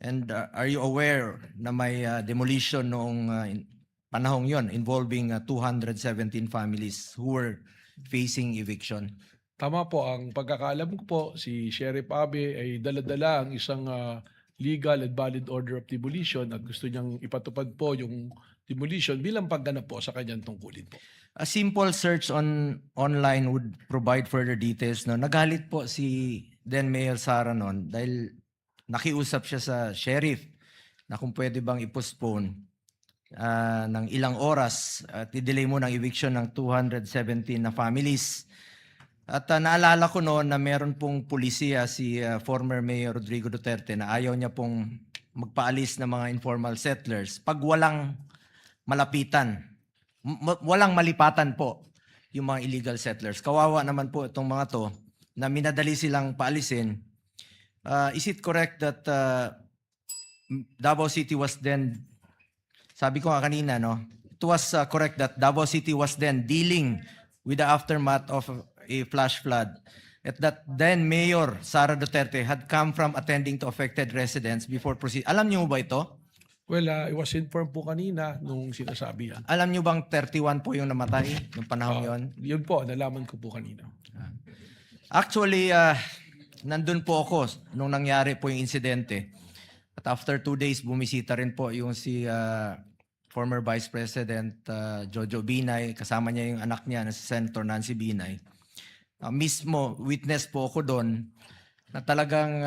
And are you aware na may demolition noong panahong yon involving 217 families who were facing eviction? Tama po, ang pagkakaalam ko po, si Sheriff Abe ay dala-dala ang isang legal and valid order of demolition at gusto niyang ipatupad po yung demolition bilang pagganap po sa kanyang tungkulin po. A simple search online would provide further details. No? Nagalit po si then Mayor Sara noon dahil nakiusap siya sa sheriff na kung pwede bang i-postpone ng ilang oras at i-delay mo ng eviction ng 217 na families. At naalala ko noon na meron pong pulisiya si former Mayor Rodrigo Duterte na ayaw niya pong magpaalis ng mga informal settlers pag walang malapitan, walang malipatan po yung mga illegal settlers. Kawawa naman po itong mga to na minadali silang paalisin. Is it correct that Davao City was then, sabi ko nga kanina, no? It was correct that Davao City was then dealing with the aftermath of a flash flood. At that then Mayor Sara Duterte had come from attending to affected residents before proceed. Alam niyo ba ito? Well, I was informed po kanina nung sinasabi yan. Alam niyo bang 31 po yung namatay nung panahon yon? Yun po, nalaman ko po kanina. Actually, nandun po ako nung nangyari po yung insidente. At after 2 days, bumisita rin po yung si former Vice President Jojo Binay. Kasama niya yung anak niya na si Senator Nancy Binay. Mismo, witness po ako doon na talagang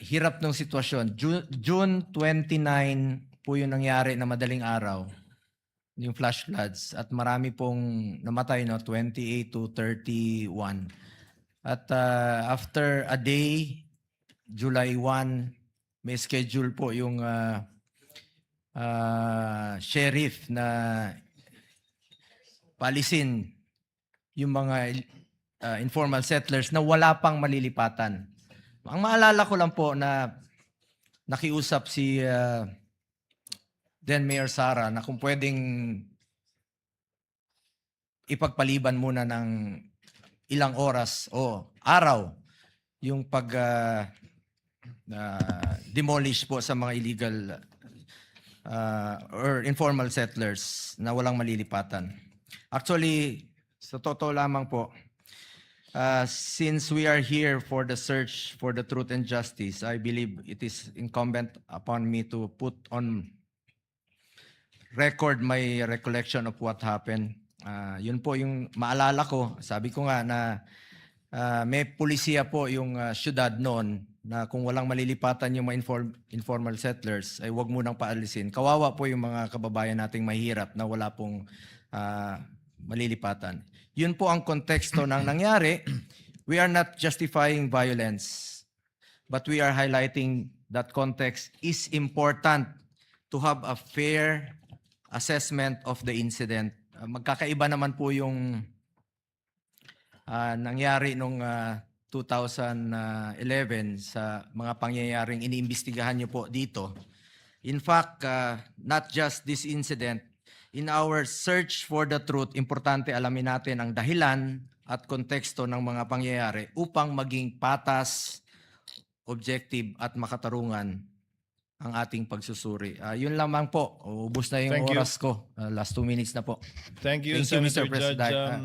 hirap ng sitwasyon. June 29 po yung nangyari na madaling araw, yung flash floods. At marami pong namatay, no? 28 to 31. At after a day, July 1, may schedule po yung sheriff na paalisin yung mga informal settlers na wala pang malilipatan. Ang maalala ko lang po na nakiusap si then Mayor Sara na kung pwedeng ipagpaliban muna ng ilang oras o araw yung pag demolish po sa mga illegal or informal settlers na walang malilipatan. Actually, sa totoo lamang po, since we are here for the search for the truth and justice, I believe it is incumbent upon me to put on record my recollection of what happened. Yun po yung maalala ko. Sabi ko nga na may pulisiya po yung syudad noon na kung walang malilipatan yung mga informal settlers, ay wag munang paalisin. Kawawa po yung mga kababayan nating mahirap na wala pong malilipatan. Yun po ang konteksto ng nangyari. We are not justifying violence, but we are highlighting that context is important to have a fair assessment of the incident. Magkakaiba naman po yung nangyari nung 2011 sa mga pangyayaring iniimbestigahan nyo po dito. In fact, not just this incident, in our search for the truth, importante alamin natin ang dahilan at konteksto ng mga pangyayari upang maging patas, objective at makatarungan ang ating pagsusuri. Yun lamang po. Ubus na yung oras ko. Last 2 minutes na po. Thank you, Thank you, Mr. Senator Judge. President.